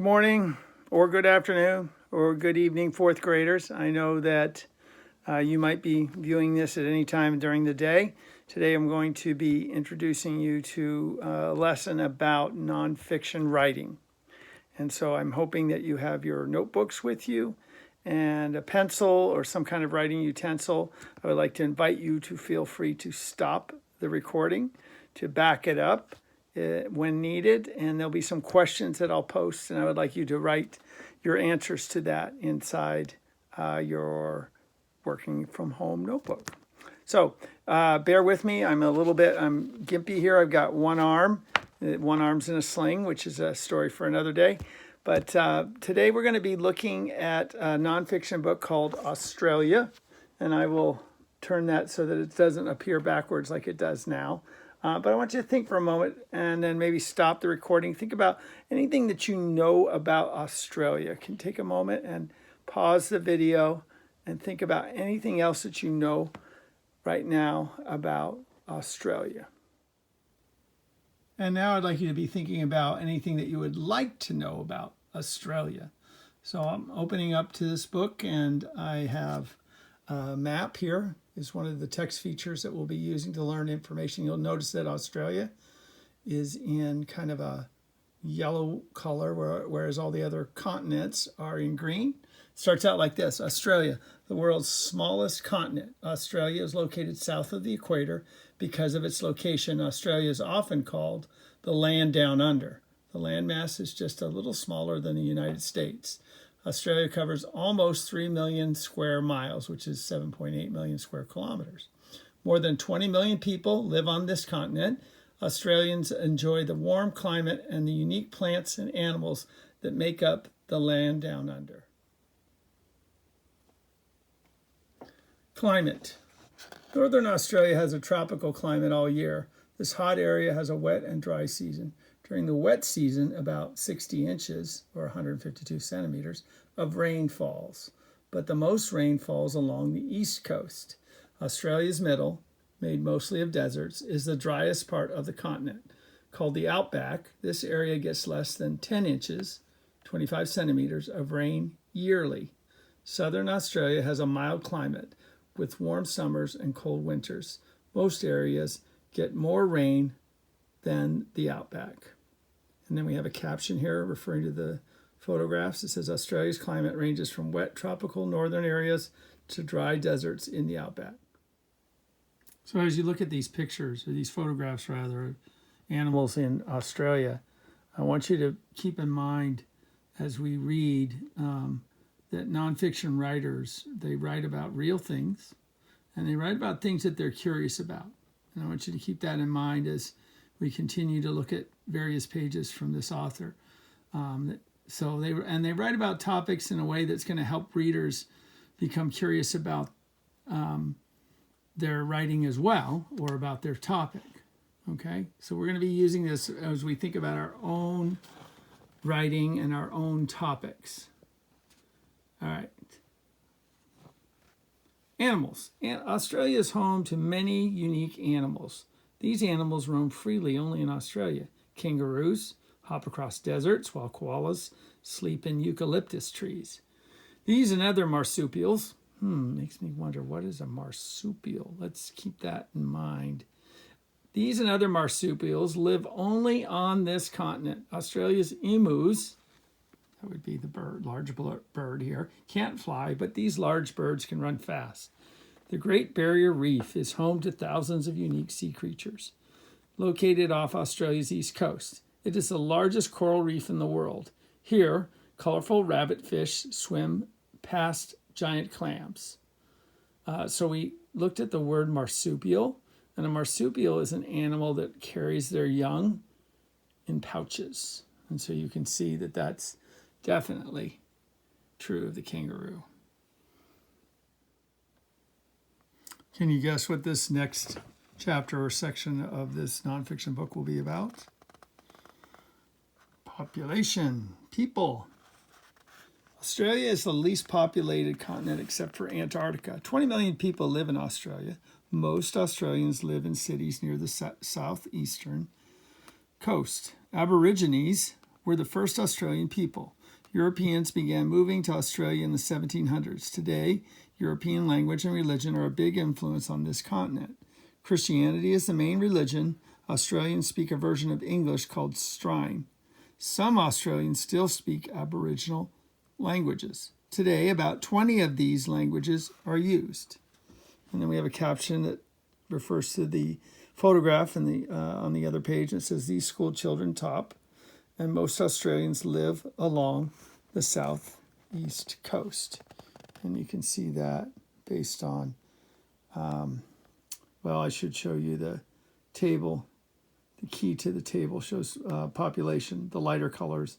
Good morning, or good afternoon, or good evening, fourth graders. I know that you might be viewing this at any time during the day. Today I'm going to be introducing you to a lesson about nonfiction writing. And so I'm hoping that you have your notebooks with you and a pencil or some kind of writing utensil. I would like to invite you to feel free to stop the recording, to back it up when needed, and there'll be some questions that I'll post, and I would like you to write your answers to that inside your working from home notebook. So bear with me. I'm gimpy here. I've got one arm. One arm's in a sling, which is a story for another day. But today we're going to be looking at a nonfiction book called Australia, and I will turn that so that it doesn't appear backwards like it does now. But I want you to think for a moment and then maybe stop the recording. Think about anything that you know about Australia. Can take a moment and pause the video and think about anything else that you know right now about Australia. And now I'd like you to be thinking about anything that you would like to know about Australia. So I'm opening up to this book, and I have a map here. Is one of the text features that we'll be using to learn information. You'll notice that Australia is in kind of a yellow color, whereas all the other continents are in green. It starts out like this: Australia, the world's smallest continent. Australia is located south of the equator. Because of its location, Australia is often called the land down under. The landmass is just a little smaller than the United States. Australia covers almost 3 million square miles, which is 7.8 million square kilometers. More than 20 million people live on this continent. Australians enjoy the warm climate and the unique plants and animals that make up the land down under. Climate. Northern Australia has a tropical climate all year. This hot area has a wet and dry season. During the wet season, about 60 inches, or 152 centimeters, of rain falls. But the most rain falls along the east coast. Australia's middle, made mostly of deserts, is the driest part of the continent. Called the outback, this area gets less than 10 inches, 25 centimeters, of rain yearly. Southern Australia has a mild climate with warm summers and cold winters. Most areas get more rain than the outback. And then we have a caption here referring to the photographs. It says Australia's climate ranges from wet tropical northern areas to dry deserts in the outback. So as you look at these pictures, or these photographs rather, of animals in Australia, I want you to keep in mind as we read that nonfiction writers, they write about real things, and they write about things that they're curious about. And I want you to keep that in mind as we continue to look at various pages from this author. They write about topics in a way that's going to help readers become curious about their writing as well, or about their topic. Okay, so we're going to be using this as we think about our own writing and our own topics. All right. Animals. Australia is home to many unique animals. These animals roam freely only in Australia. Kangaroos hop across deserts, while koalas sleep in eucalyptus trees. These and other marsupials, makes me wonder, what is a marsupial? Let's keep that in mind. These and other marsupials live only on this continent. Australia's emus, that would be the large bird here, can't fly, but these large birds can run fast. The Great Barrier Reef is home to thousands of unique sea creatures. Located off Australia's east coast, it is the largest coral reef in the world. Here, colorful rabbitfish swim past giant clams. So we looked at the word marsupial, and a marsupial is an animal that carries their young in pouches. And so you can see that that's definitely true of the kangaroo. Can you guess what this next chapter or section of this nonfiction book will be about? Population, people. Australia is the least populated continent except for Antarctica. 20 million people live in Australia. Most Australians live in cities near the southeastern coast. Aborigines were the first Australian people? Europeans began moving to Australia in the 1700s. Today, European language and religion are a big influence on this continent. Christianity is the main religion. Australians speak a version of English called Strine. Some Australians still speak Aboriginal languages. Today, about 20 of these languages are used. And then we have a caption that refers to the photograph on the other page. It says, these school children top, and most Australians live along the southeast coast. And you can see that based on, well, I should show you the table. The key to the table shows population. The lighter colors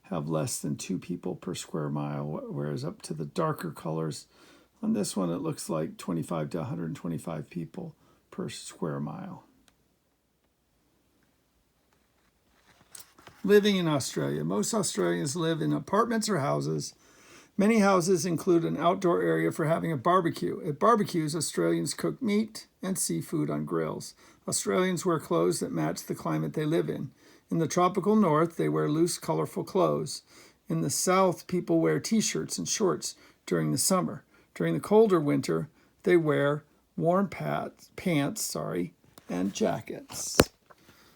have less than 2 people per square mile, whereas up to the darker colors, on this one it looks like 25 to 125 people per square mile. Living in Australia. Most Australians live in apartments or houses. Many houses include an outdoor area for having a barbecue. At barbecues, Australians cook meat and seafood on grills. Australians wear clothes that match the climate they live in. In the tropical north, they wear loose, colorful clothes. In the south, people wear t-shirts and shorts during the summer. During the colder winter, they wear warm pants, and jackets.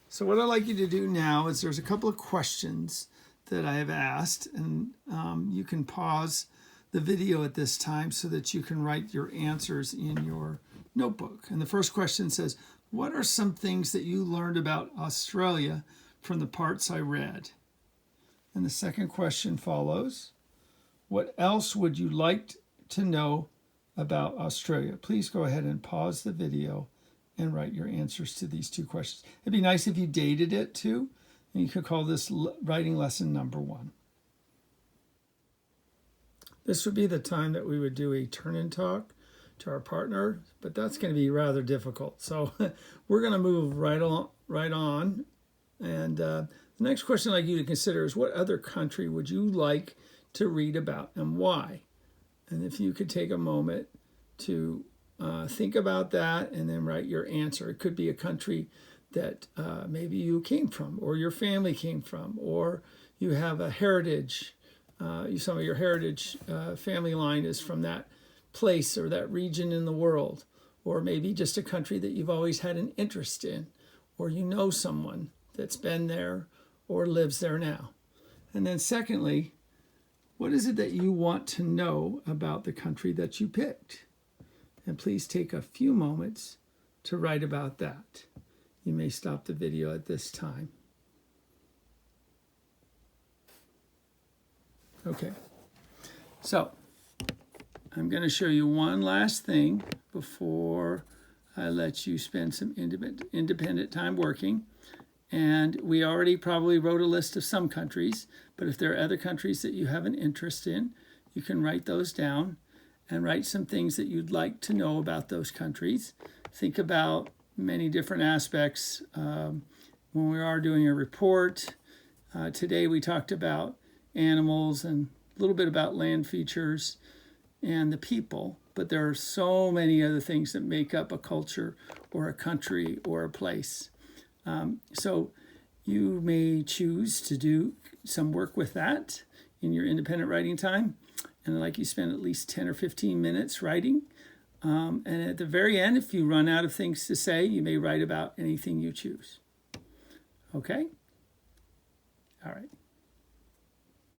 So what I'd like you to do now is there's a couple of questions that I have asked, and you can pause the video at this time so that you can write your answers in your notebook. And the first question says, what are some things that you learned about Australia from the parts I read? And the second question follows, what else would you like to know about Australia? Please go ahead and pause the video and write your answers to these 2 questions. It'd be nice if you dated it too, and you could call this writing lesson number 1. This would be the time that we would do a turn-in talk to our partner, but that's going to be rather difficult. So we're going to move right on. And the next question I'd like you to consider is, what other country would you like to read about and why? And if you could take a moment to think about that and then write your answer. It could be a country that maybe you came from, or your family came from, or you have a heritage, some of your heritage family line is from that place or that region in the world, or maybe just a country that you've always had an interest in, or you know someone that's been there or lives there now. And then secondly, what is it that you want to know about the country that you picked? And please take a few moments to write about that. You may stop the video at this time. Okay, so I'm going to show you one last thing before I let you spend some independent time working. And we already probably wrote a list of some countries, but if there are other countries that you have an interest in, you can write those down and write some things that you'd like to know about those countries. Think about many different aspects when we are doing a report. Today we talked about animals and a little bit about land features and the people, but there are so many other things that make up a culture or a country or a place. So you may choose to do some work with that in your independent writing time. And I'd like you to spend at least 10 or 15 minutes writing. And at the very end, if you run out of things to say, you may write about anything you choose. Okay? All right.